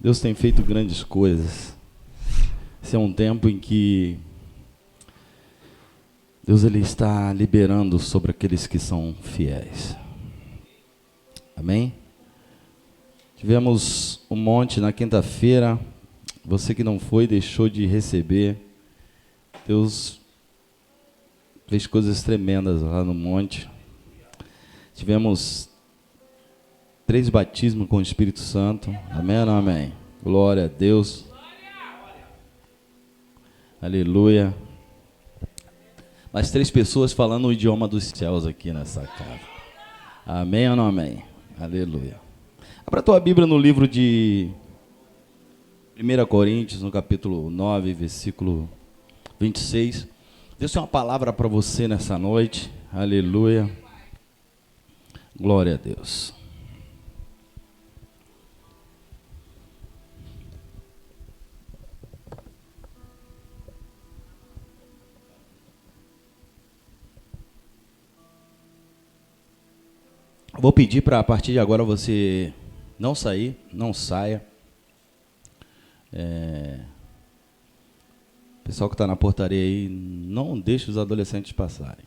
Deus tem feito grandes coisas. Esse é um tempo em que Deus ele está liberando sobre aqueles que são fiéis. Amém? Tivemos um monte na quinta-feira. Você que não foi, deixou de receber. Deus fez coisas tremendas lá no monte. Tivemos 3 batismos com o Espírito Santo. Amém ou não amém? Glória a Deus. Aleluia. Mais 3 pessoas falando o idioma dos céus aqui nessa casa. Amém ou não amém? Aleluia. Abra a tua Bíblia no livro de 1 Coríntios, no capítulo 9, versículo 26. Deus tem uma palavra para você nessa noite. Aleluia. Glória a Deus. Vou pedir para a partir de agora você não sair, não saia. Pessoal que está na portaria aí, não deixe os adolescentes passarem.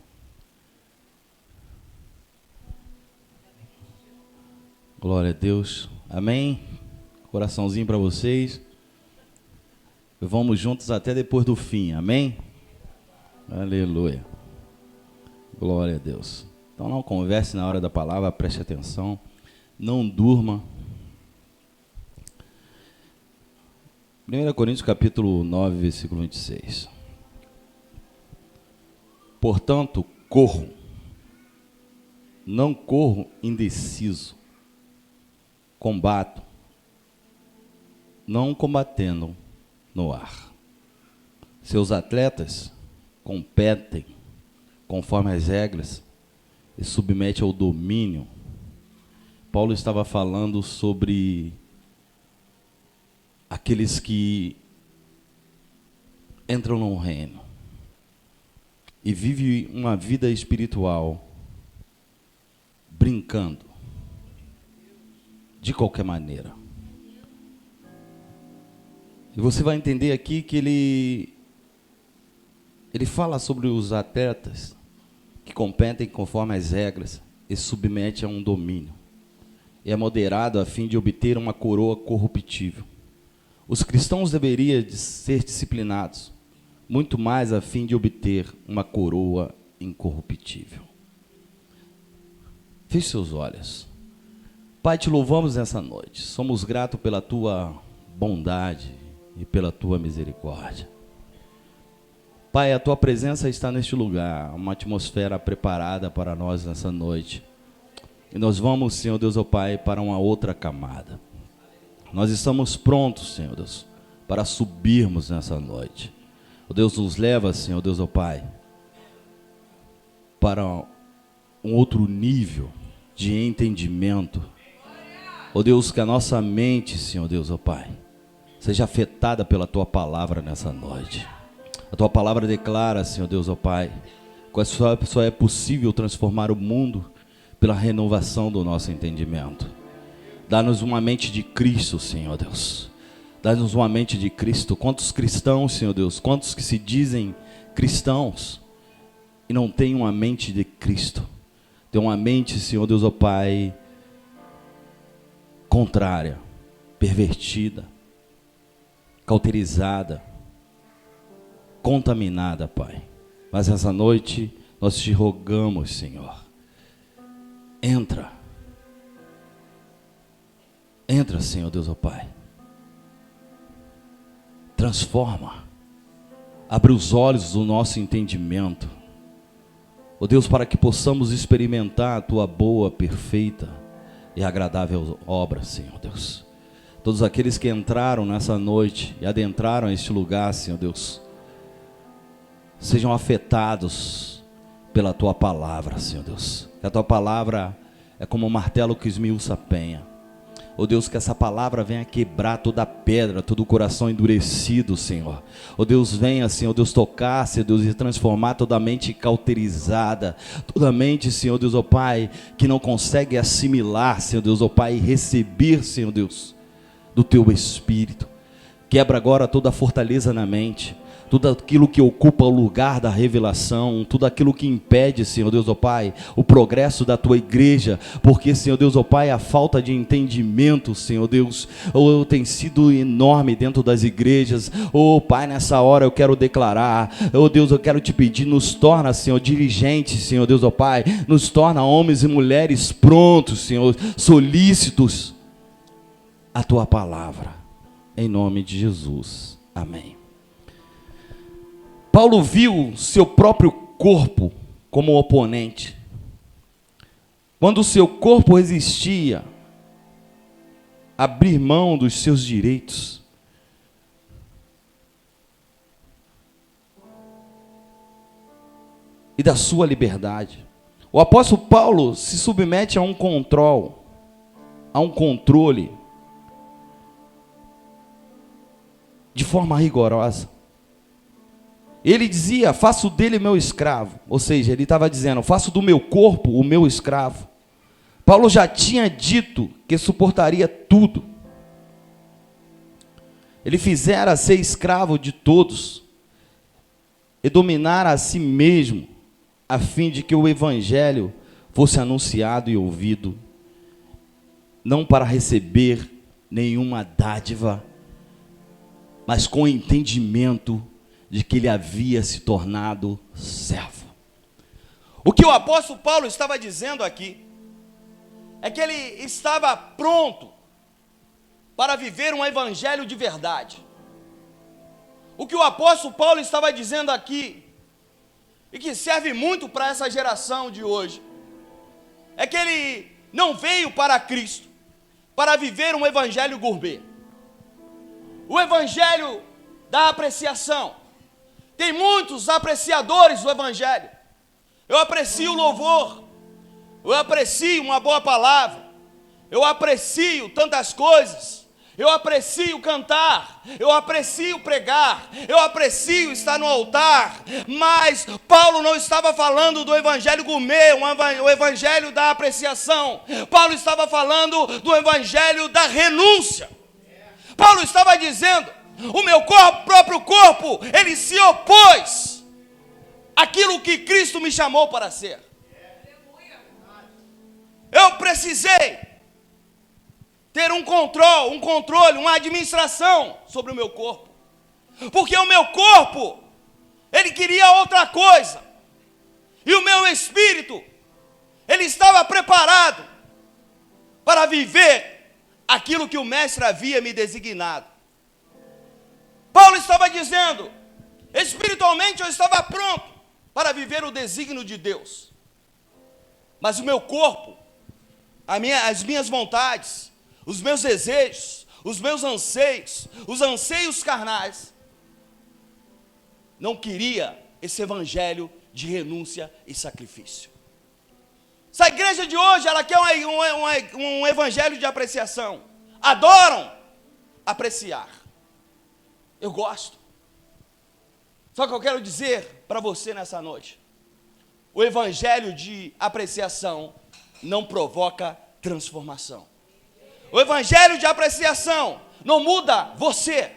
Glória a Deus. Amém? Coraçãozinho para vocês. Vamos juntos até depois do fim. Amém? Aleluia. Glória a Deus. Então não converse na hora da palavra, preste atenção. Não durma. 1 Coríntios capítulo 9, versículo 26. Portanto, corro. Não corro indeciso. Combato. Não combatendo no ar. Seus atletas competem conforme as regras e submete ao domínio. Paulo estava falando sobre aqueles que entram no reino e vivem uma vida espiritual brincando de qualquer maneira. E você vai entender aqui que ele fala sobre os atletas que competem conforme as regras e submete a um domínio. E é moderado a fim de obter uma coroa corruptível. Os cristãos deveriam ser disciplinados, muito mais a fim de obter uma coroa incorruptível. Feche seus olhos. Pai, te louvamos nessa noite. Somos gratos pela tua bondade e pela tua misericórdia. Pai, a tua presença está neste lugar, uma atmosfera preparada para nós nessa noite. E nós vamos, Senhor Deus, ó Pai, para uma outra camada. Nós estamos prontos, Senhor Deus, para subirmos nessa noite. O Deus nos leva, Senhor Deus, ó Pai, para um outro nível de entendimento. Ó Deus, que a nossa mente, Senhor Deus, ó Pai, seja afetada pela tua palavra nessa noite. A tua palavra declara, Senhor Deus, ó Pai, que só é possível transformar o mundo pela renovação do nosso entendimento. Dá-nos uma mente de Cristo, Senhor Deus. Dá-nos uma mente de Cristo. Quantos cristãos, Senhor Deus, quantos que se dizem cristãos e não têm uma mente de Cristo? Tem uma mente, Senhor Deus, ó Pai, contrária, pervertida, cauterizada, contaminada, Pai. Mas essa noite nós te rogamos, Senhor, entra, Senhor Deus, ó Pai, transforma, abre os olhos do nosso entendimento, ó Deus, para que possamos experimentar a tua boa, perfeita e agradável obra, Senhor Deus. Todos aqueles que entraram nessa noite e adentraram este lugar, Senhor Deus, sejam afetados pela tua palavra, Senhor Deus. Que a tua palavra é como um martelo que esmiuça a penha. Ó Deus, que essa palavra venha quebrar toda a pedra, todo o coração endurecido, Senhor. Ó Deus, venha, Senhor Deus, tocar, Senhor Deus, e transformar toda a mente cauterizada, toda a mente, Senhor Deus, ó Pai, que não consegue assimilar, Senhor Deus, ó Pai, e receber, Senhor Deus, do teu Espírito. Quebra agora toda a fortaleza na mente, tudo aquilo que ocupa o lugar da revelação, tudo aquilo que impede, Senhor Deus, ó Pai, o progresso da tua igreja, porque, Senhor Deus, ó Pai, a falta de entendimento, Senhor Deus, tem sido enorme dentro das igrejas. Pai, nessa hora eu quero declarar, Deus, eu quero te pedir, nos torna, Senhor, dirigentes, Senhor Deus, ó Pai, nos torna homens e mulheres prontos, Senhor, solícitos à tua palavra, em nome de Jesus, amém. Paulo viu seu próprio corpo como oponente. Quando o seu corpo resistia a abrir mão dos seus direitos, e da sua liberdade. O apóstolo Paulo se submete a um controle, de forma rigorosa. Ele dizia, faço dele meu escravo. Ou seja, ele estava dizendo, faço do meu corpo o meu escravo. Paulo já tinha dito que suportaria tudo. Ele fizera ser escravo de todos e dominar a si mesmo, a fim de que o evangelho fosse anunciado e ouvido, não para receber nenhuma dádiva, mas com entendimento de que ele havia se tornado servo. O que o apóstolo Paulo estava dizendo aqui é que ele estava pronto para viver um evangelho de verdade. O que o apóstolo Paulo estava dizendo aqui, e que serve muito para essa geração de hoje, é que ele não veio para Cristo para viver um evangelho gourmet, o evangelho da apreciação. Tem muitos apreciadores do evangelho. Eu aprecio o louvor, eu aprecio uma boa palavra, eu aprecio tantas coisas, eu aprecio cantar, eu aprecio pregar, eu aprecio estar no altar, mas Paulo não estava falando do evangelho gourmet, o evangelho da apreciação. Paulo estava falando do evangelho da renúncia. Paulo estava dizendo, o meu próprio corpo, ele se opôs àquilo que Cristo me chamou para ser. Eu precisei ter um controle, uma administração sobre o meu corpo, porque o meu corpo, ele queria outra coisa, e o meu espírito, ele estava preparado para viver aquilo que o mestre havia me designado. Paulo estava dizendo, espiritualmente eu estava pronto para viver o desígnio de Deus, mas o meu corpo, as minhas vontades, os meus desejos, os meus anseios, os anseios carnais, não queria esse evangelho de renúncia e sacrifício. Essa igreja de hoje, ela quer um evangelho de apreciação. Adoram apreciar. Eu gosto. Só que eu quero dizer para você nessa noite, o evangelho de apreciação não provoca transformação. O evangelho de apreciação não muda você,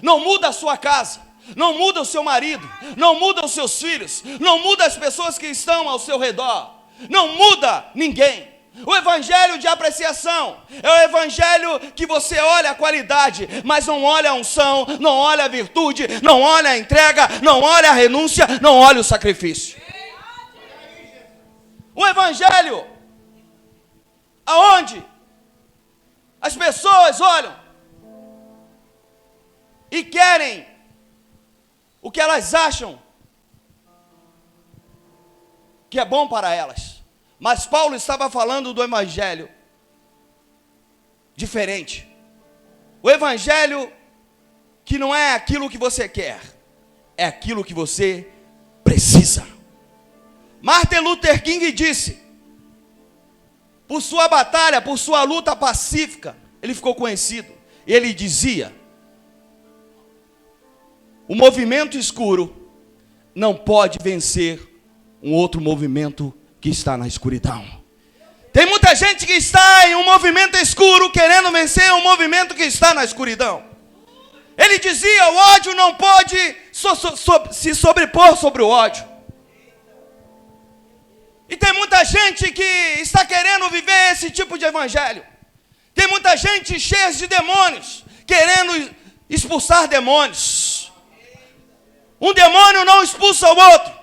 não muda a sua casa, não muda o seu marido, não muda os seus filhos, não muda as pessoas que estão ao seu redor, não muda ninguém. O evangelho de apreciação é o evangelho que você olha a qualidade, mas não olha a unção, não olha a virtude, não olha a entrega, não olha a renúncia, não olha o sacrifício. Um evangelho aonde as pessoas olham e querem o que elas acham que é bom para elas. Mas Paulo estava falando do evangelho diferente. O evangelho que não é aquilo que você quer, é aquilo que você precisa. Martin Luther King disse, por sua batalha, por sua luta pacífica, ele ficou conhecido. Ele dizia, o movimento escuro não pode vencer um outro movimento que está na escuridão. Tem muita gente que está em um movimento escuro, querendo vencer um movimento que está na escuridão. Ele dizia, o ódio não pode se sobrepor sobre o ódio. E tem muita gente que está querendo viver esse tipo de evangelho. Tem muita gente cheia de demônios, querendo expulsar demônios. Um demônio não expulsa o outro.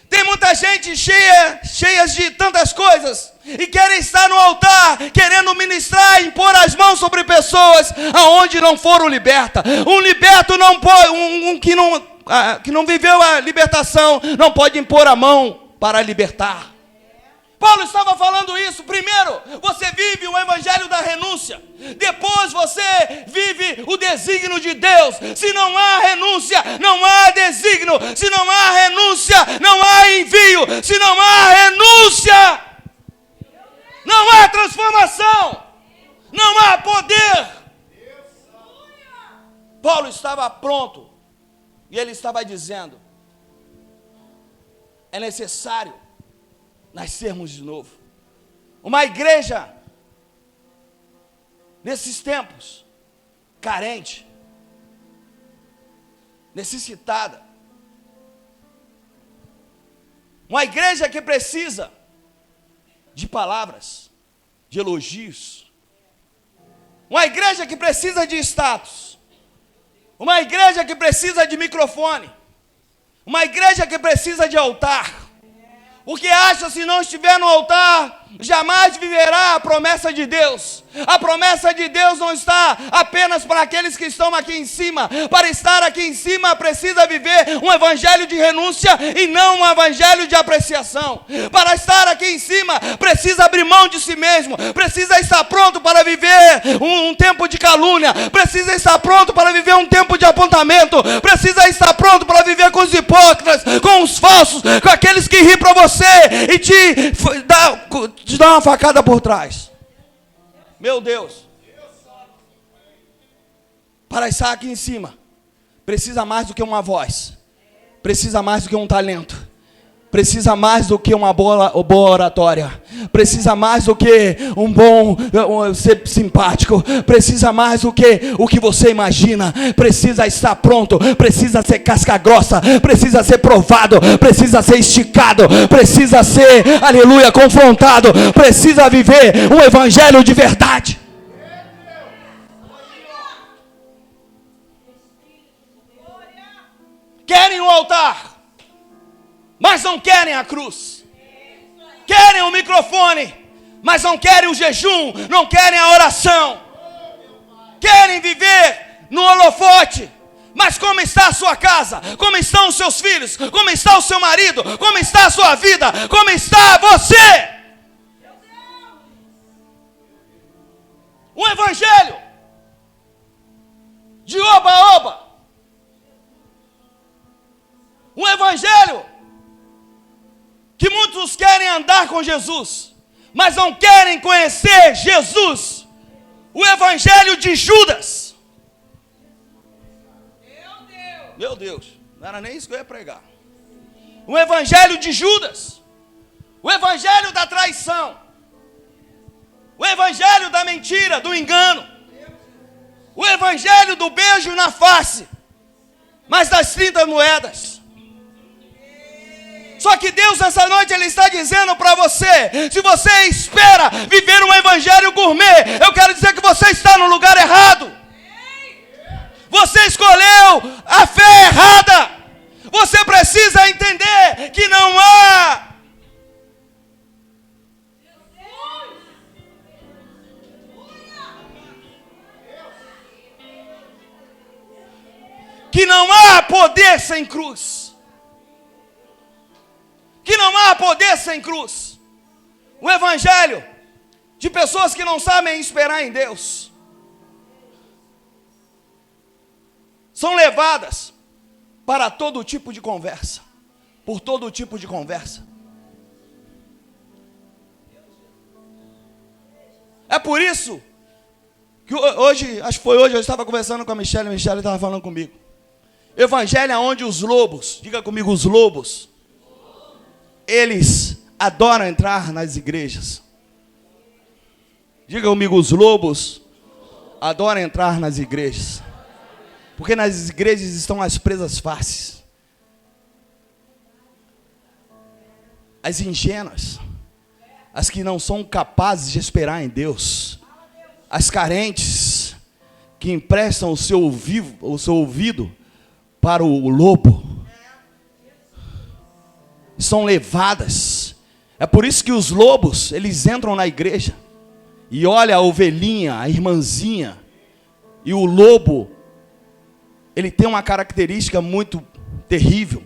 Tem muita gente cheia de tantas coisas e querem estar no altar, querendo ministrar, impor as mãos sobre pessoas aonde não foram libertas. Um liberto não pode, que não viveu a libertação, não pode impor a mão para libertar. Paulo estava falando isso. Primeiro, você vive o evangelho da renúncia. Depois você vive o desígnio de Deus. Se não há renúncia, não há desígnio. Se não há renúncia, não há envio. Se não há renúncia, não há transformação. Não há poder. Paulo estava pronto. E ele estava dizendo, é necessário nascermos de novo. Uma igreja, nesses tempos, carente, necessitada. Uma igreja que precisa de palavras, de elogios. Uma igreja que precisa de status. Uma igreja que precisa de microfone. Uma igreja que precisa de altar. O que acha se não estiver no altar, jamais viverá a promessa de Deus. A promessa de Deus não está apenas para aqueles que estão aqui em cima. Para estar aqui em cima, precisa viver um evangelho de renúncia e não um evangelho de apreciação. Para estar aqui em cima, precisa abrir mão de si mesmo. Precisa estar pronto para viver um tempo de calúnia. Precisa estar pronto para viver um tempo de apontamento. Precisa estar pronto para viver com os hipócritas, com os falsos, com aqueles que riem para você e te dá uma facada por trás. Meu Deus. Para estar aqui em cima, precisa mais do que uma voz. Precisa mais do que um talento. Precisa mais do que uma boa oratória. Precisa mais do que ser simpático. Precisa mais do que o que você imagina. Precisa estar pronto. Precisa ser casca grossa. Precisa ser provado. Precisa ser esticado. Precisa ser, aleluia, confrontado. Precisa viver um evangelho de verdade. Querem o altar, mas não querem a cruz. Querem o microfone, mas não querem o jejum, não querem a oração. Querem viver no holofote, mas como está a sua casa? Como estão os seus filhos? Como está o seu marido? Como está a sua vida? Como está você? Um evangelho de oba-oba. Um evangelho que muitos querem andar com Jesus, mas não querem conhecer Jesus. O evangelho de Judas. Meu Deus, não era nem isso que eu ia pregar. O evangelho de Judas. O evangelho da traição. O evangelho da mentira, do engano. O evangelho do beijo na face, mas das 30 moedas. Só que Deus essa noite Ele está dizendo para você, se você espera viver um evangelho gourmet, eu quero dizer que você está no lugar errado. Você escolheu a fé errada. Você precisa entender que não há poder sem cruz. Que não há poder sem cruz. O evangelho de pessoas que não sabem esperar em Deus são levadas para todo tipo de conversa, por todo tipo de conversa. É por isso que hoje, acho que foi hoje, eu estava conversando com a Michelle estava falando comigo. Evangelho é onde os lobos, diga comigo, os lobos, eles adoram entrar nas igrejas. Diga comigo, os lobos adoram entrar nas igrejas. Porque nas igrejas estão as presas fáceis. As ingênuas. As que não são capazes de esperar em Deus. As carentes que emprestam o seu ouvido para o lobo. São levadas. É por isso que os lobos, eles entram na igreja. E olha a ovelhinha, a irmãzinha. E o lobo, ele tem uma característica muito terrível.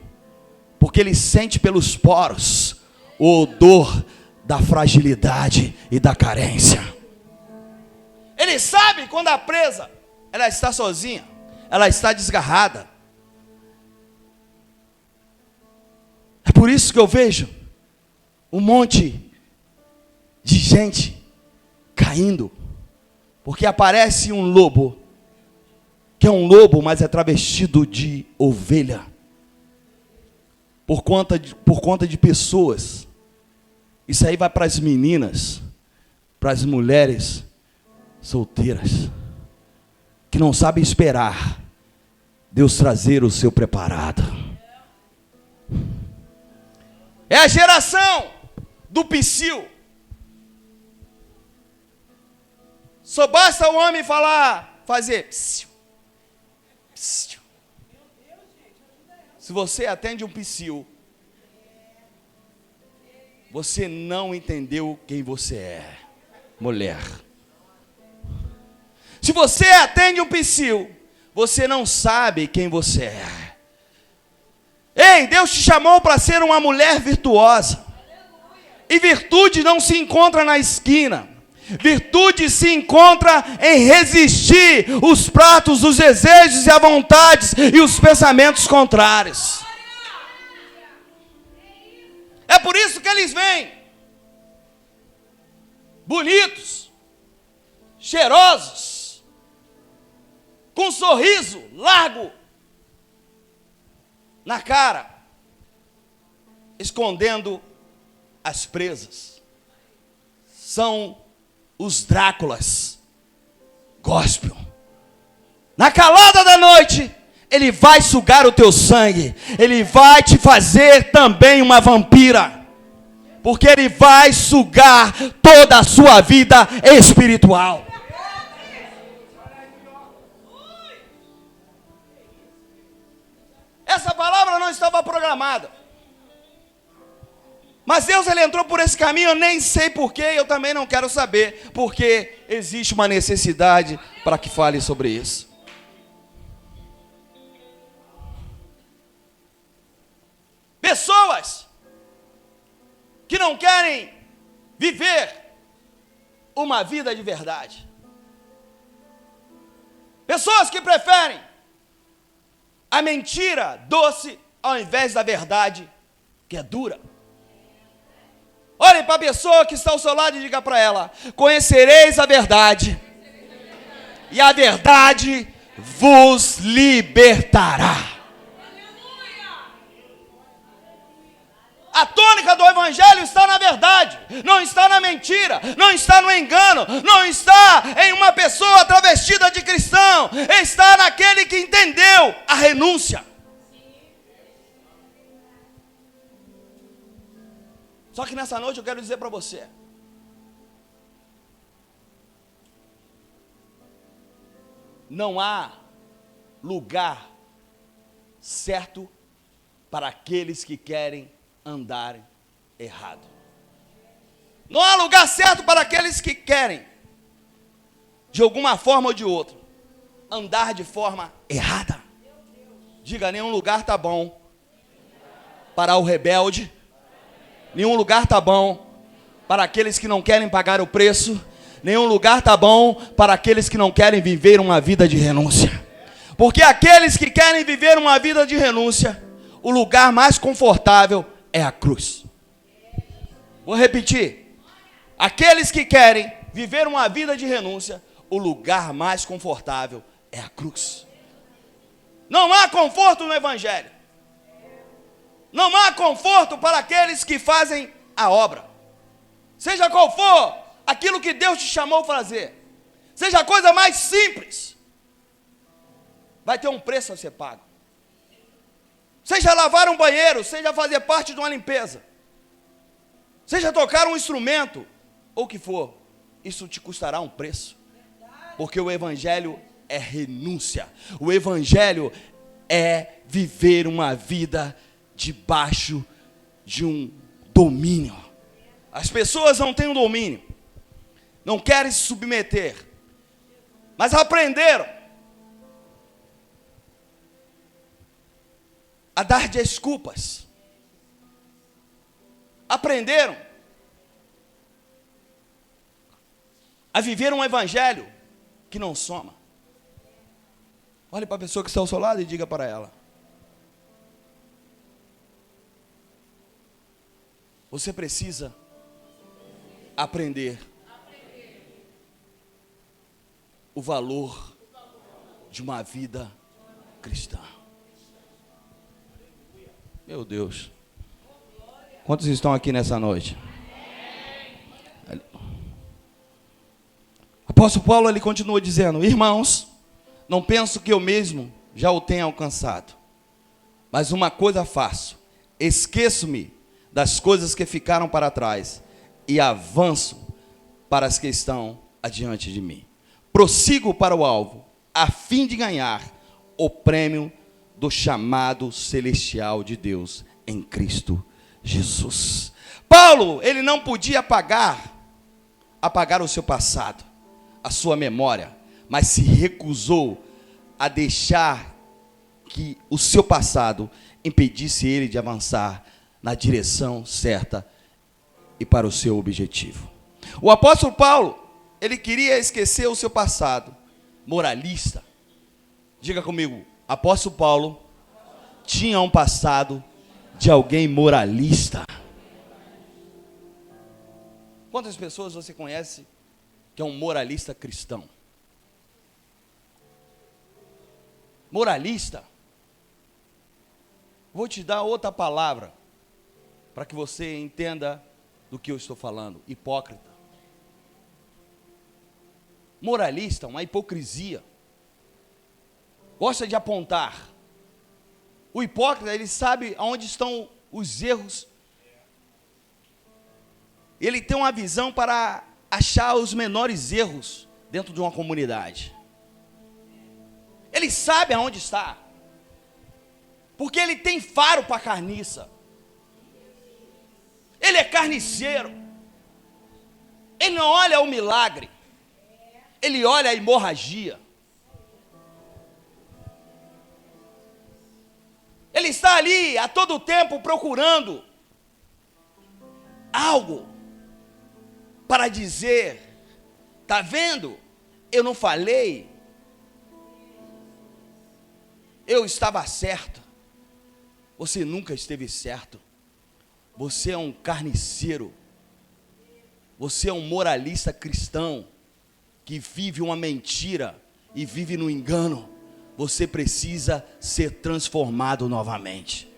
Porque ele sente pelos poros o odor da fragilidade e da carência. Ele sabe quando a presa, ela está sozinha, ela está desgarrada. É por isso que eu vejo um monte de gente caindo. Porque aparece um lobo, que é um lobo, mas é travestido de ovelha. Por conta de pessoas. Isso aí vai para as meninas, para as mulheres solteiras, que não sabem esperar Deus trazer o seu preparado. É a geração do psiu. Só basta o homem fazer psiu, psiu. Se você atende um psiu, você não entendeu quem você é, mulher. Se você atende um psiu, você não sabe quem você é. Ei, Deus te chamou para ser uma mulher virtuosa. E virtude não se encontra na esquina. Virtude se encontra em resistir os pratos, os desejos e as vontades e os pensamentos contrários. É por isso que eles vêm bonitos, cheirosos, com um sorriso largo na cara, escondendo as presas. São os Dráculas gospel. Na calada da noite, ele vai sugar o teu sangue. Ele vai te fazer também uma vampira. Porque ele vai sugar toda a sua vida espiritual. Essa palavra não estava programada. Mas Deus, ele entrou por esse caminho, eu nem sei porquê, eu também não quero saber. Porque existe uma necessidade para que fale sobre isso. Pessoas que não querem viver uma vida de verdade. Pessoas que preferem a mentira doce ao invés da verdade que é dura. Olhem para a pessoa que está ao seu lado e diga para ela: conhecereis a verdade, e a verdade vos libertará. A tônica do evangelho está na verdade, não está na mentira, não está no engano, não está em uma pessoa travestida de cristão, está naquele que entendeu a renúncia. Só que nessa noite eu quero dizer para você: não há lugar certo para aqueles que querem andarem errado. Não há lugar certo para aqueles que querem, de alguma forma ou de outra, andar de forma errada. Diga: nenhum lugar está bom para o rebelde. Nenhum lugar está bom para aqueles que não querem pagar o preço. Nenhum lugar está bom para aqueles que não querem viver uma vida de renúncia. Porque aqueles que querem viver uma vida de renúncia, o lugar mais confortável é a cruz. Vou repetir. Aqueles que querem viver uma vida de renúncia, o lugar mais confortável é a cruz. Não há conforto no evangelho. Não há conforto para aqueles que fazem a obra. Seja qual for aquilo que Deus te chamou a fazer, seja a coisa mais simples, vai ter um preço a ser pago. Seja lavar um banheiro, seja fazer parte de uma limpeza, seja tocar um instrumento, ou o que for, isso te custará um preço. Porque o Evangelho é renúncia. O Evangelho é viver uma vida debaixo de um domínio. As pessoas não têm um domínio, não querem se submeter, mas aprenderam a dar desculpas. Aprenderam a viver um evangelho que não soma. Olhe para a pessoa que está ao seu lado e diga para ela: você precisa aprender o valor de uma vida cristã. Meu Deus. Quantos estão aqui nessa noite? Apóstolo Paulo, ele continua dizendo: irmãos, não penso que eu mesmo já o tenha alcançado, mas uma coisa faço, esqueço-me das coisas que ficaram para trás e avanço para as que estão adiante de mim. Prossigo para o alvo, a fim de ganhar o prêmio do chamado celestial de Deus em Cristo Jesus. Paulo, ele não podia apagar o seu passado, a sua memória, mas se recusou a deixar que o seu passado impedisse ele de avançar na direção certa e para o seu objetivo. O apóstolo Paulo, ele queria esquecer o seu passado moralista. Diga comigo: apóstolo Paulo tinha um passado de alguém moralista. Quantas pessoas você conhece que é um moralista cristão? Moralista. Vou te dar outra palavra para que você entenda do que eu estou falando. Hipócrita. Moralista, uma hipocrisia. Gosta de apontar. O hipócrita, ele sabe aonde estão os erros. Ele tem uma visão para achar os menores erros dentro de uma comunidade. Ele sabe aonde está. Porque ele tem faro para carniça. Ele é carniceiro. Ele não olha o milagre. Ele olha a hemorragia. Ele está ali a todo tempo procurando algo para dizer: tá vendo? Eu não falei. Eu estava certo. Você nunca esteve certo. Você é um carniceiro. Você é um moralista cristão que vive uma mentira e vive no engano. Você precisa ser transformado novamente.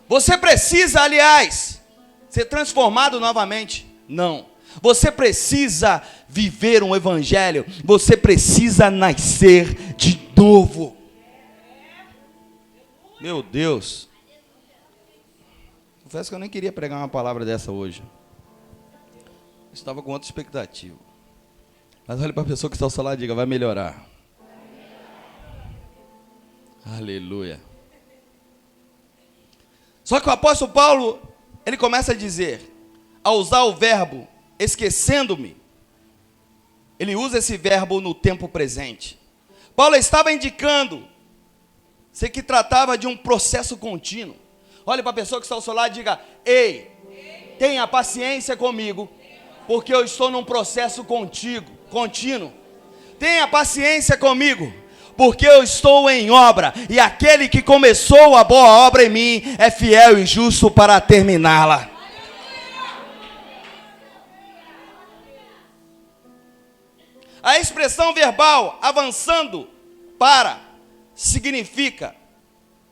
Você precisa, aliás, ser transformado novamente? Não. Você precisa viver um evangelho. Você precisa nascer de novo. Meu Deus. Confesso que eu nem queria pregar uma palavra dessa hoje. Eu estava com outra expectativa. Mas olhe para a pessoa que está ao seu lado e diga: vai melhorar. Aleluia. Só que o apóstolo Paulo, ele começa a dizer, a usar o verbo esquecendo-me. Ele usa esse verbo no tempo presente. Paulo estava indicando que tratava de um processo contínuo. Olhe para a pessoa que está ao seu lado e diga: ei, tenha paciência comigo, porque eu estou num processo contínuo. Tenha paciência comigo, porque eu estou em obra, e aquele que começou a boa obra em mim é fiel e justo para terminá-la. A expressão verbal avançando para significa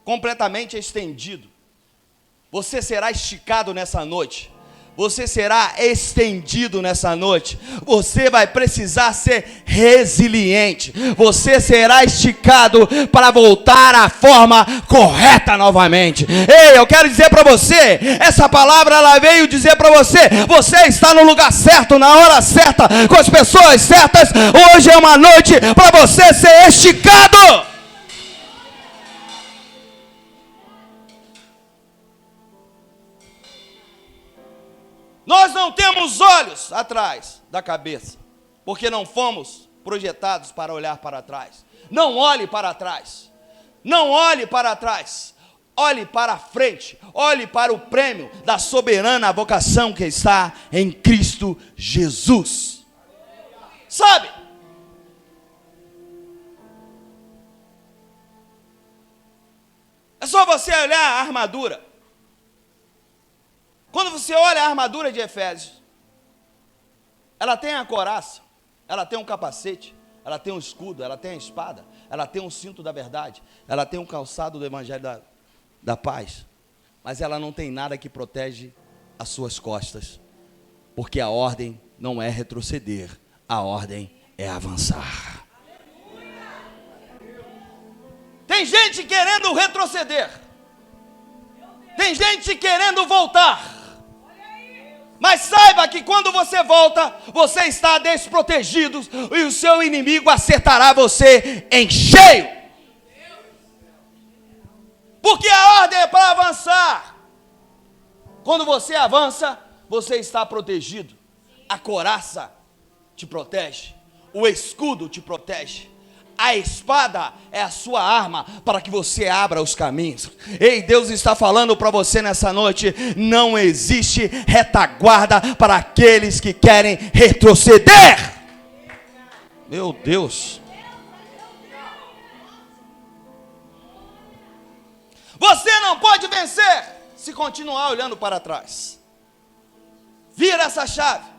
completamente estendido. Você será esticado nessa noite. você será estendido nessa noite. Você vai precisar ser resiliente. Você será esticado para voltar à forma correta novamente. Ei, eu quero dizer para você, essa palavra ela veio dizer para você, você está no lugar certo, na hora certa, com as pessoas certas. Hoje é uma noite para você ser esticado. Nós não temos olhos atrás da cabeça, porque não fomos projetados para olhar para trás. Não olhe para trás. Não olhe para trás. Olhe para frente. Olhe para o prêmio da soberana vocação que está em Cristo Jesus. Sabe? É só você olhar a armadura. Quando você olha a armadura de Efésios, ela tem a couraça, ela tem um capacete, ela tem um escudo, ela tem a espada, ela tem um cinto da verdade, ela tem um calçado do evangelho da paz, mas ela não tem nada que protege as suas costas, porque a ordem não é retroceder, a ordem é avançar. Tem gente querendo retroceder, tem gente querendo voltar. Mas saiba que quando você volta, você está desprotegido e o seu inimigo acertará você em cheio. Porque a ordem é para avançar. Quando você avança, você está protegido. A couraça te protege, o escudo te protege. A espada é a sua arma para que você abra os caminhos. Ei, Deus está falando para você nessa noite, não existe retaguarda para aqueles que querem retroceder. Meu Deus. Você não pode vencer se continuar olhando para trás. Vira essa chave,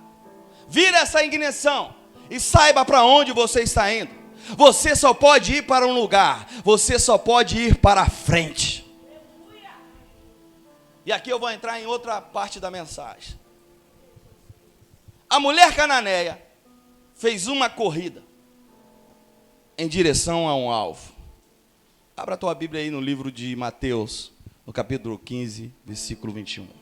vira essa ignição e saiba para onde você está indo. Você só pode ir para um lugar, você só pode ir para a frente. E aqui eu vou entrar em outra parte da mensagem. A mulher cananeia fez uma corrida em direção a um alvo. Abra a tua Bíblia aí no livro de Mateus, no capítulo 15, versículo 21.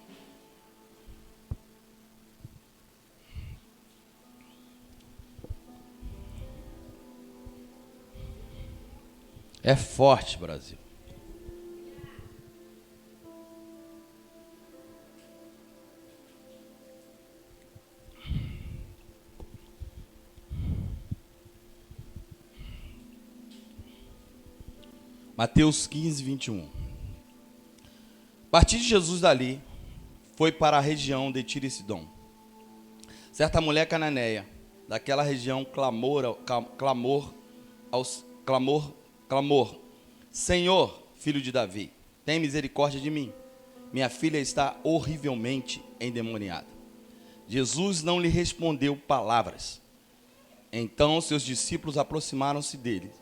É forte, Brasil. Mateus 15, 21. A partir de Jesus dali, foi para a região de Tiro e Sidom. Certa mulher cananeia, daquela região, clamor, Senhor, filho de Davi, tem misericórdia de mim. Minha filha está horrivelmente endemoniada. Jesus não lhe respondeu palavras. Então seus discípulos aproximaram-se dele.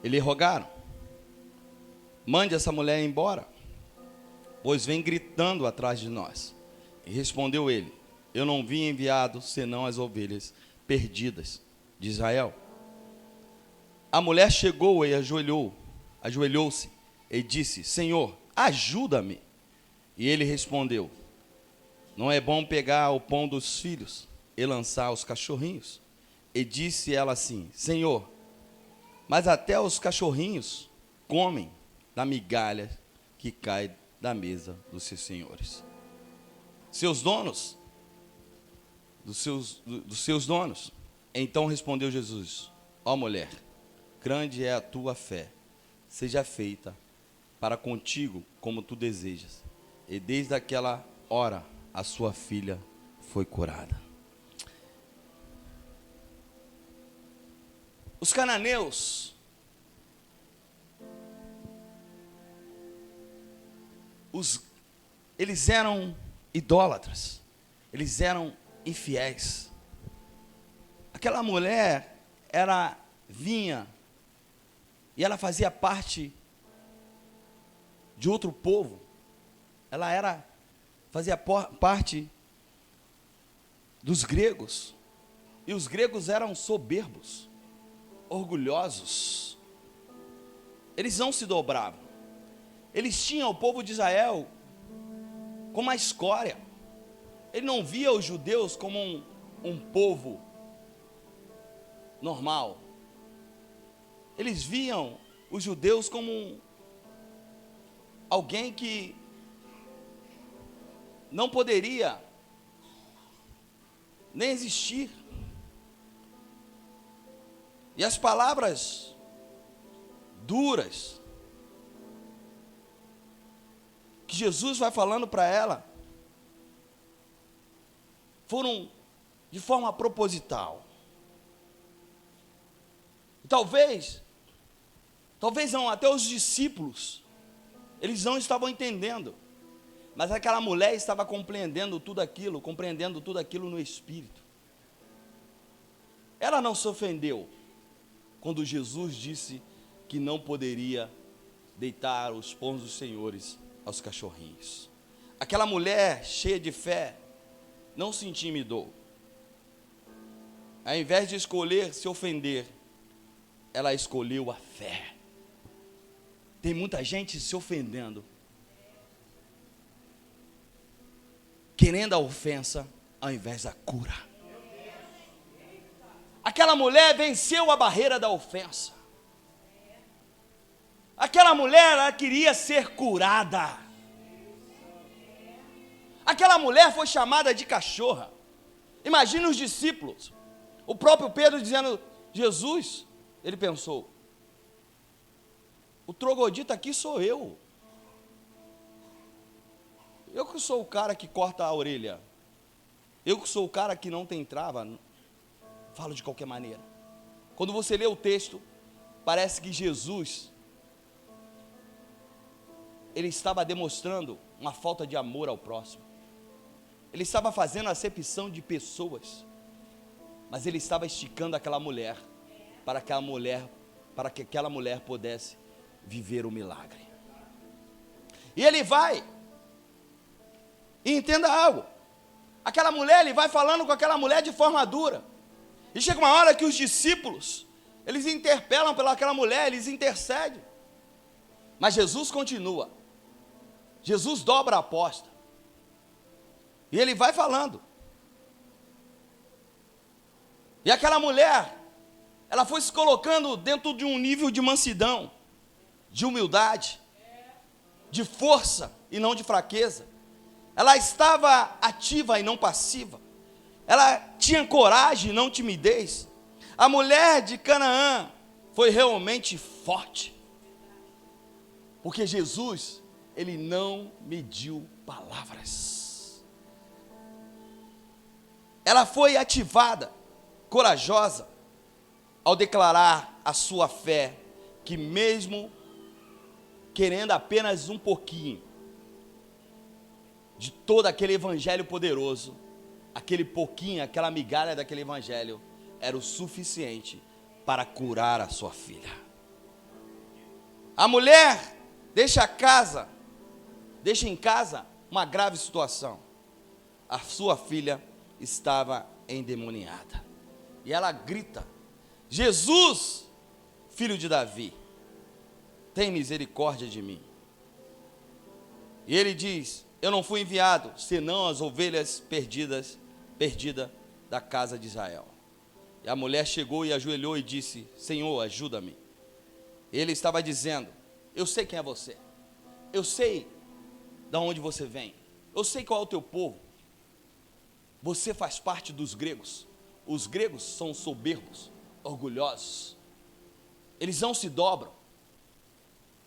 E lhe rogaram: mande essa mulher embora, pois vem gritando atrás de nós. E respondeu ele: eu não vim enviado senão as ovelhas perdidas de Israel. A mulher chegou e ajoelhou-se e disse: Senhor, ajuda-me. E ele respondeu: não é bom pegar o pão dos filhos e lançar aos cachorrinhos. E disse ela assim: Senhor, mas até os cachorrinhos comem da migalha que cai da mesa dos seus senhores. Dos seus donos. Então respondeu Jesus: ó mulher, grande é a tua fé, seja feita para contigo como tu desejas. E desde aquela hora a sua filha foi curada. Os cananeus, eles eram idólatras, eles eram infiéis. Aquela mulher vinha e ela fazia parte de outro povo. Ela era fazia parte dos gregos. E os gregos eram soberbos, orgulhosos. Eles não se dobravam. Eles tinham o povo de Israel como a escória. Ele não via os judeus como um povo normal. Eles viam os judeus como alguém que não poderia nem existir. E as palavras duras que Jesus vai falando para ela foram de forma proposital. Talvez não, até os discípulos, eles não estavam entendendo, mas aquela mulher estava compreendendo tudo aquilo no espírito. Ela não se ofendeu quando Jesus disse que não poderia deitar os pães dos senhores aos cachorrinhos. Aquela mulher cheia de fé não se intimidou. Ao invés de escolher se ofender, ela escolheu a fé. Tem muita gente se ofendendo, querendo a ofensa ao invés da cura. Aquela mulher venceu a barreira da ofensa. Aquela mulher, ela queria ser curada. Aquela mulher foi chamada de cachorra. Imagina os discípulos, o próprio Pedro dizendo: Jesus, ele pensou, o troglodita aqui sou eu. Eu que sou o cara que corta a orelha. Eu que sou o cara que não tem trava. Falo de qualquer maneira. Quando você lê o texto, parece que Jesus, ele estava demonstrando uma falta de amor ao próximo. Ele estava fazendo acepção de pessoas, mas ele estava esticando aquela mulher, para que aquela mulher pudesse viver o milagre. E ele vai, e entenda algo, aquela mulher, ele vai falando com aquela mulher de forma dura, e chega uma hora que os discípulos, eles interpelam pelaquela mulher, eles intercedem, mas Jesus continua, Jesus dobra a aposta, e ele vai falando, e aquela mulher, ela foi se colocando dentro de um nível de mansidão, de humildade, de força e não de fraqueza. Ela estava ativa e não passiva. Ela tinha coragem e não timidez. A mulher de Canaã foi realmente forte, porque Jesus, ele não mediu palavras. Ela foi ativada, corajosa, ao declarar a sua fé, que mesmo querendo apenas um pouquinho de todo aquele evangelho poderoso, aquele pouquinho, aquela migalha daquele evangelho, era o suficiente para curar a sua filha. A mulher deixa em casa uma grave situação. A sua filha estava endemoniada. E ela grita: Jesus, filho de Davi, tem misericórdia de mim. E ele diz: eu não fui enviado, senão as ovelhas perdidas da casa de Israel. E a mulher chegou e ajoelhou e disse: Senhor, ajuda-me. Ele estava dizendo: eu sei quem é você, eu sei de onde você vem, eu sei qual é o teu povo, você faz parte dos gregos. Os gregos são soberbos, orgulhosos, eles não se dobram.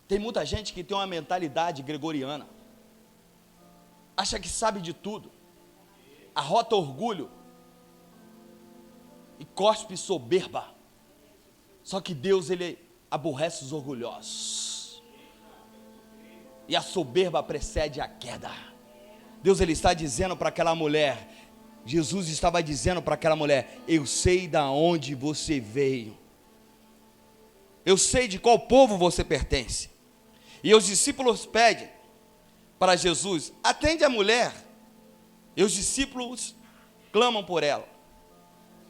Tem muita gente que tem uma mentalidade gregoriana, acha que sabe de tudo, arrota orgulho e cospe soberba. Só que Deus, ele aborrece os orgulhosos, e a soberba precede a queda. Deus, ele está dizendo para aquela mulher, Jesus estava dizendo para aquela mulher: eu sei de onde você veio, eu sei de qual povo você pertence. E os discípulos pedem para Jesus: atende a mulher, E os discípulos clamam por ela.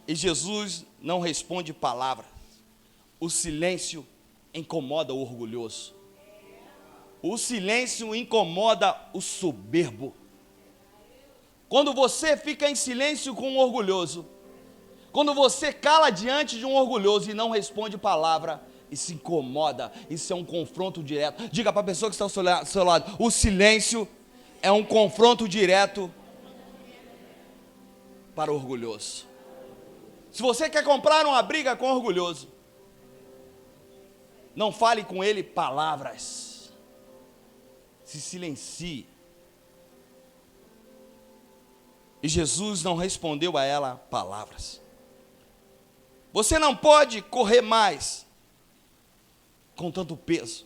E Jesus não responde palavras. O silêncio incomoda o orgulhoso. O silêncio incomoda o soberbo. Quando você fica em silêncio com um orgulhoso, quando você cala diante de um orgulhoso e não responde palavra, isso incomoda, isso é um confronto direto. Diga para a pessoa que está ao seu lado, o silêncio é um confronto direto para o orgulhoso. Se você quer comprar uma briga com o orgulhoso, não fale com ele palavras, se silencie. E Jesus não respondeu a ela palavras. Você não pode correr mais com tanto peso.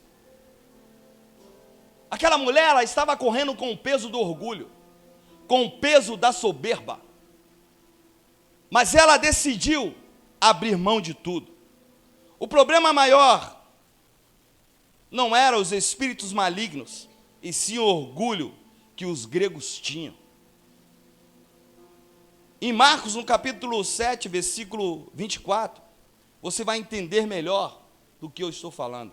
Aquela mulher, ela estava correndo com o peso do orgulho, com o peso da soberba. Mas ela decidiu abrir mão de tudo. O problema maior não era os espíritos malignos, e sim o orgulho que os gregos tinham. Em Marcos, no capítulo 7, versículo 24, você vai entender melhor do que eu estou falando.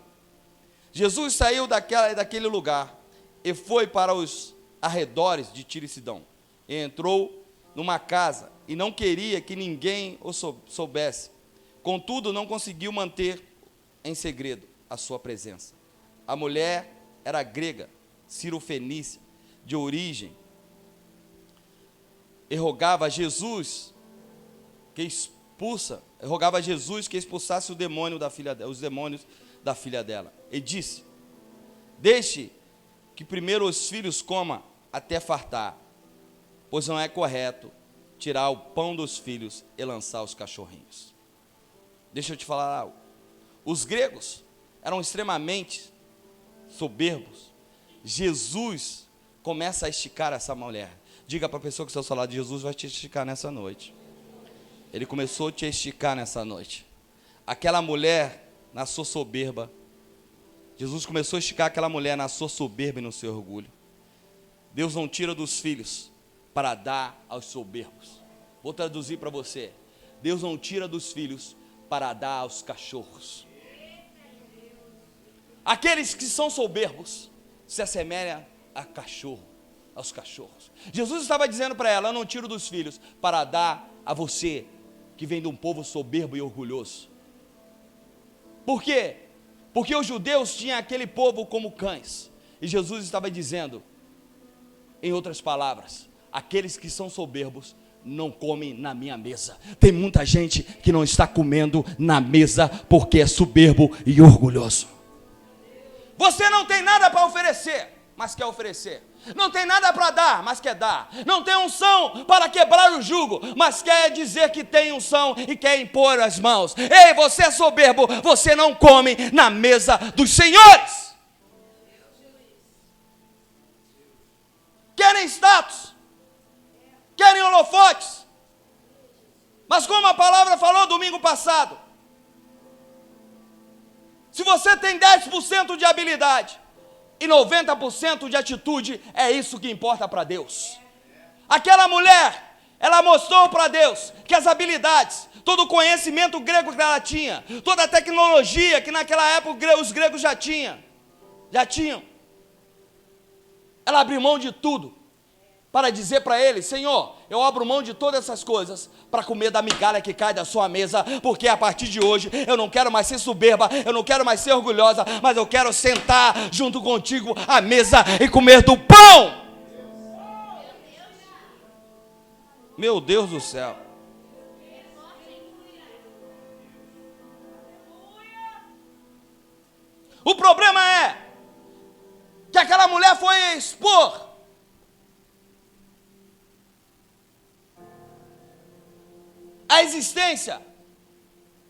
Jesus saiu daquele lugar e foi para os arredores de Tiro e Sidom. E entrou numa casa e não queria que ninguém o soubesse. Contudo, não conseguiu manter em segredo a sua presença. A mulher era grega, cirofenícia, de origem, e rogava a Jesus que expulsasse os demônios da filha dela. E disse: deixe que primeiro os filhos comam até fartar, pois não é correto tirar o pão dos filhos e lançar os cachorrinhos. Deixa eu te falar algo. Os gregos eram extremamente soberbos. Jesus começa a esticar essa mulher. Diga para a pessoa que está ao seu lado, Jesus vai te esticar nessa noite. Ele começou a te esticar nessa noite. Aquela mulher, na sua soberba, Jesus começou a esticar aquela mulher na sua soberba e no seu orgulho. Deus não tira dos filhos para dar aos soberbos. Vou traduzir para você. Deus não tira dos filhos para dar aos cachorros. Aqueles que são soberbos se assemelham a cachorro. Aos cachorros. Jesus estava dizendo para ela: eu não tiro dos filhos para dar a você que vem de um povo soberbo e orgulhoso. Por quê? Porque os judeus tinham aquele povo como cães. E Jesus estava dizendo, em outras palavras, aqueles que são soberbos não comem na minha mesa. Tem muita gente que não está comendo na mesa porque é soberbo e orgulhoso. Você não tem nada para oferecer, mas quer oferecer. Não tem nada para dar, mas quer dar. Não tem unção para quebrar o jugo, mas quer dizer que tem unção e quer impor as mãos. Ei, você é soberbo, você não come na mesa dos senhores. Querem status, querem holofotes. Mas como a palavra falou domingo passado, se você tem 10% de habilidade e 90% de atitude, é isso que importa para Deus. Aquela mulher, ela mostrou para Deus que as habilidades, todo o conhecimento grego que ela tinha, toda a tecnologia que naquela época os gregos já tinham, ela abriu mão de tudo para dizer para ele: Senhor, eu abro mão de todas essas coisas para comer da migalha que cai da sua mesa, porque a partir de hoje eu não quero mais ser soberba, eu não quero mais ser orgulhosa, mas eu quero sentar junto contigo à mesa e comer do pão. Meu Deus do céu. O problema é que aquela mulher foi expor a existência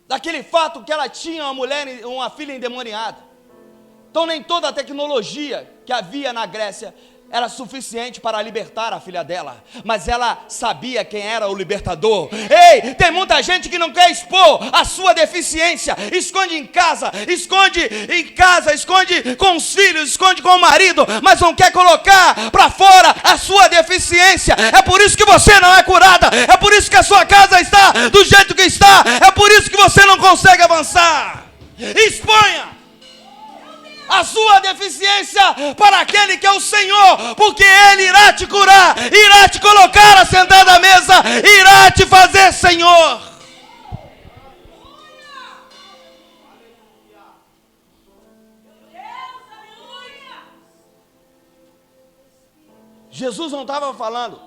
daquele fato que ela tinha uma filha endemoniada. Então nem toda a tecnologia que havia na Grécia era suficiente para libertar a filha dela, mas ela sabia quem era o libertador. Ei, tem muita gente que não quer expor a sua deficiência, esconde em casa, esconde com os filhos, esconde com o marido, mas não quer colocar para fora a sua deficiência. É por isso que você não é curada, é por isso que a sua casa está do jeito que está, é por isso que você não consegue avançar. Exponha a sua deficiência para aquele que é o Senhor, porque Ele irá te curar, irá te colocar assentado à mesa, irá te fazer Senhor. Jesus não estava falando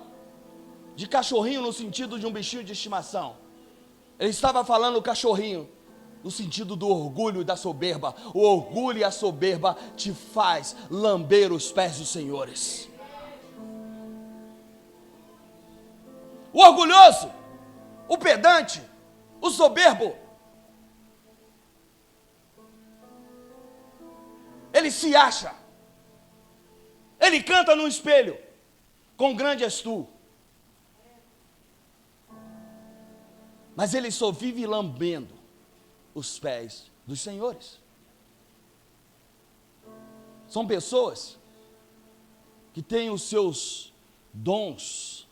de cachorrinho no sentido de um bichinho de estimação. Ele estava falando cachorrinho no sentido do orgulho e da soberba. O orgulho e a soberba te faz lamber os pés dos senhores. O orgulhoso, o pedante, o soberbo, ele se acha, ele canta no espelho, com grande és tu, mas ele só vive lambendo os pés dos senhores. São pessoas que têm os seus dons,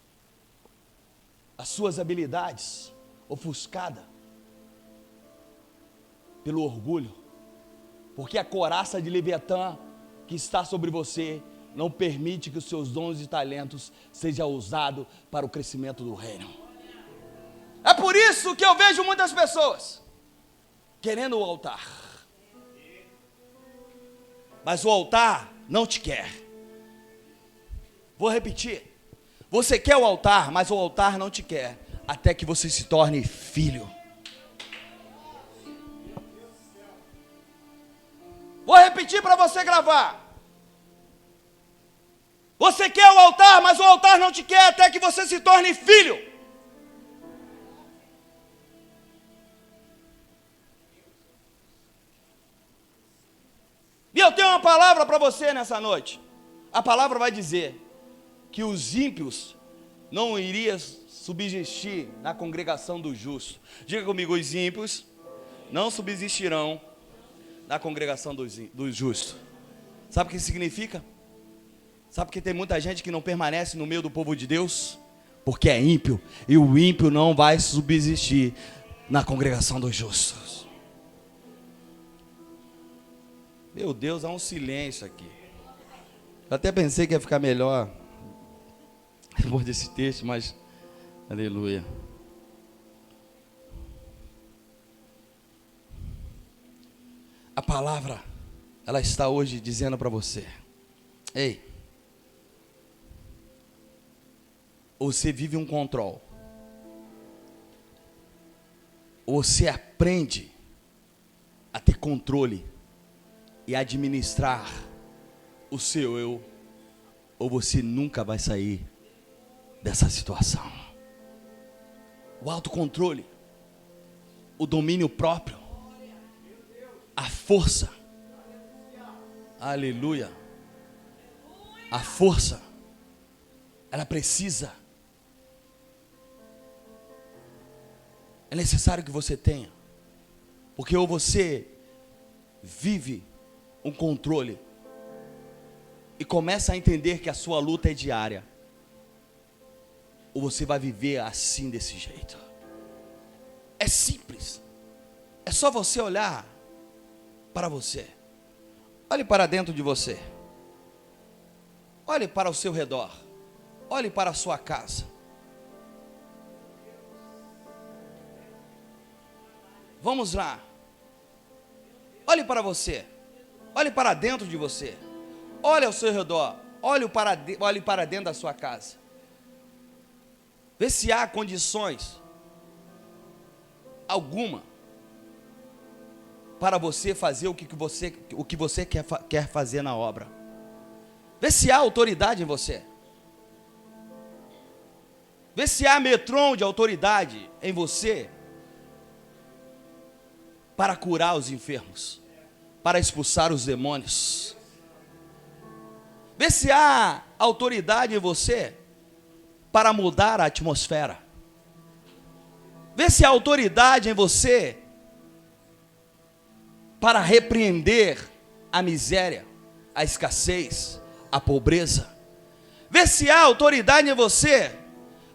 as suas habilidades ofuscada pelo orgulho, porque a couraça de Leviatã que está sobre você não permite que os seus dons e talentos sejam usados para o crescimento do reino. É por isso que eu vejo muitas pessoas querendo o altar, mas o altar não te quer. Vou repetir: você quer o altar, mas o altar não te quer, até que você se torne filho. Vou repetir para você gravar: você quer o altar, mas o altar não te quer, até que você se torne filho. E eu tenho uma palavra para você nessa noite. A palavra vai dizer que os ímpios não iriam subsistir na congregação dos justos. Diga comigo: os ímpios não subsistirão na congregação dos justos. Sabe o que significa? Sabe que tem muita gente que não permanece no meio do povo de Deus? Porque é ímpio, e o ímpio não vai subsistir na congregação dos justos. Meu Deus, há um silêncio aqui. Eu até pensei que ia ficar melhor depois desse texto, mas aleluia. A palavra, ela está hoje dizendo para você: ei, você vive um controle, ou você aprende a ter controle e administrar o seu eu, ou você nunca vai sair dessa situação. O autocontrole, o domínio próprio, a força, aleluia, a força, ela precisa, é necessário que você tenha, porque ou você vive um controle e começa a entender que a sua luta é diária, ou você vai viver assim, desse jeito. É simples, é só você olhar para você. Olhe para dentro de você, olhe para o seu redor, olhe para a sua casa. Vamos lá. Olhe para você, olhe para dentro de você, olhe ao seu redor, olhe para dentro da sua casa. Vê se há condições alguma para você fazer o que você quer fazer na obra. Vê se há autoridade em você. Vê se há metron de autoridade em você para curar os enfermos, para expulsar os demônios. Vê se há autoridade em você para mudar a atmosfera. Vê se há autoridade em você para repreender a miséria, a escassez, a pobreza. Vê se há autoridade em você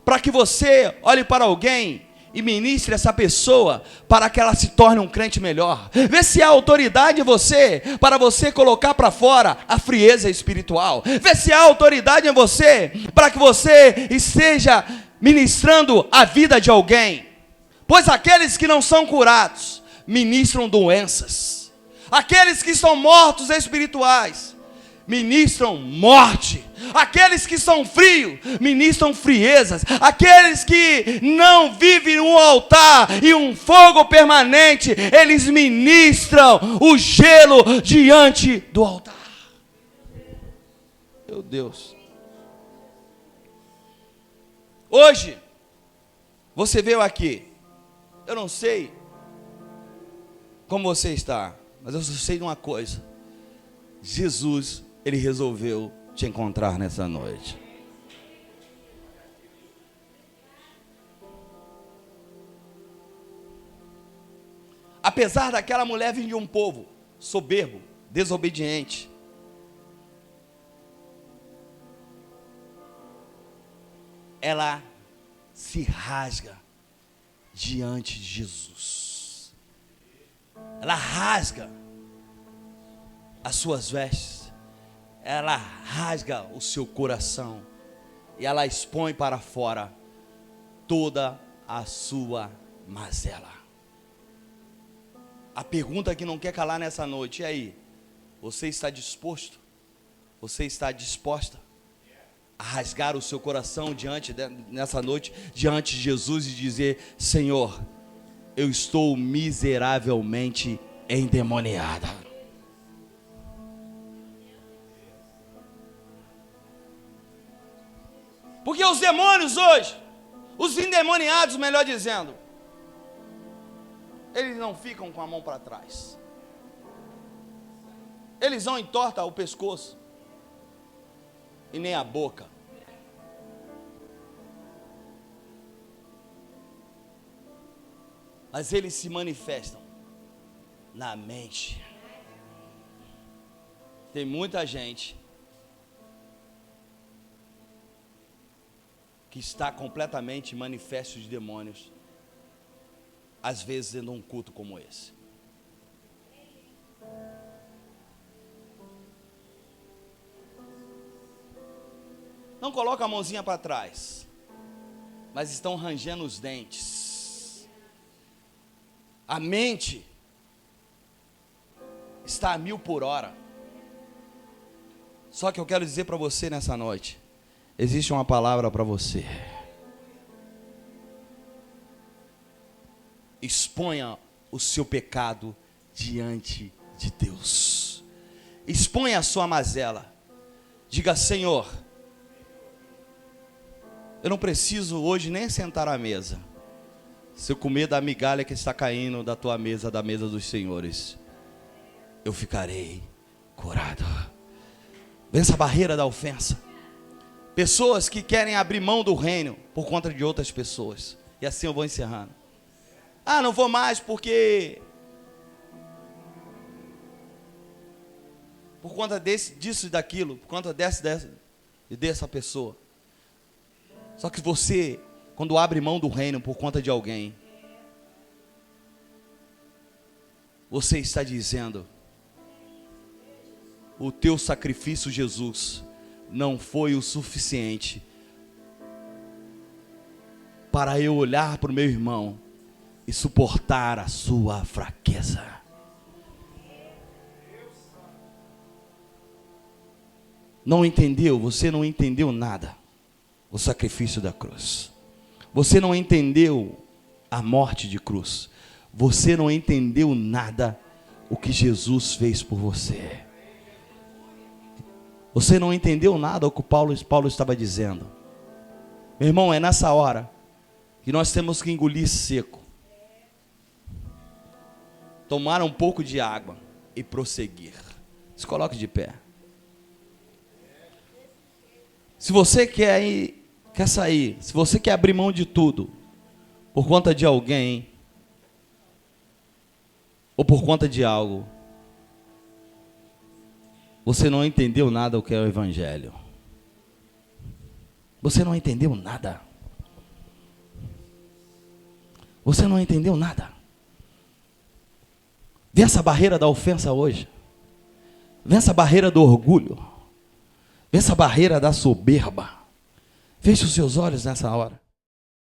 para que você olhe para alguém e ministre essa pessoa para que ela se torne um crente melhor. Vê se há autoridade em você para você colocar para fora a frieza espiritual. Vê se há autoridade em você para que você esteja ministrando a vida de alguém. Pois aqueles que não são curados ministram doenças. Aqueles que estão mortos espirituais ministram morte. Aqueles que são frios ministram friezas. Aqueles que não vivem um altar e um fogo permanente, eles ministram o gelo diante do altar. Meu Deus. Hoje você veio aqui. Eu não sei como você está, mas eu só sei de uma coisa: Jesus, Ele resolveu te encontrar nessa noite. Apesar daquela mulher vir de um povo soberbo, desobediente, ela se rasga diante de Jesus. Ela rasga as suas vestes, ela rasga o seu coração e ela expõe para fora toda a sua mazela. A pergunta que não quer calar nessa noite, e aí? Você está disposto? Você está disposta a rasgar o seu coração nessa noite, diante de Jesus e dizer: Senhor, eu estou miseravelmente endemoniada. Porque os demônios hoje, os endemoniados, melhor dizendo, eles não ficam com a mão para trás. Eles não entortam o pescoço e nem a boca. Mas eles se manifestam na mente. Tem muita gente que está completamente manifesto de demônios, às vezes dentro de um culto como esse. Não coloca a mãozinha para trás, mas estão rangendo os dentes. A mente está a 1000 por hora. Só que eu quero dizer para você nessa noite, existe uma palavra para você. Exponha o seu pecado diante de Deus. Exponha a sua mazela. Diga: Senhor, eu não preciso hoje nem sentar à mesa. Se eu comer da migalha que está caindo da tua mesa, da mesa dos senhores, eu ficarei curado. Vença a barreira da ofensa. Pessoas que querem abrir mão do reino por conta de outras pessoas. E assim eu vou encerrando. Ah, não vou mais porque por conta disso e daquilo, por conta dessa pessoa. Só que você, quando abre mão do reino por conta de alguém, você está dizendo: o teu sacrifício, Jesus, não foi o suficiente para eu olhar para o meu irmão e suportar a sua fraqueza. Não entendeu? Você não entendeu nada. O sacrifício da cruz. Você não entendeu a morte de cruz. Você não entendeu nada o que Jesus fez por você. Você não entendeu nada o que Paulo estava dizendo. Meu irmão, é nessa hora que nós temos que engolir seco, tomar um pouco de água e prosseguir. Se coloque de pé. Se você quer sair, se você quer abrir mão de tudo, por conta de alguém, ou por conta de algo, você não entendeu nada do que é o Evangelho. Você não entendeu nada. Você não entendeu nada. Vença a barreira da ofensa hoje. Vença a barreira do orgulho. Vença a barreira da soberba. Feche os seus olhos nessa hora.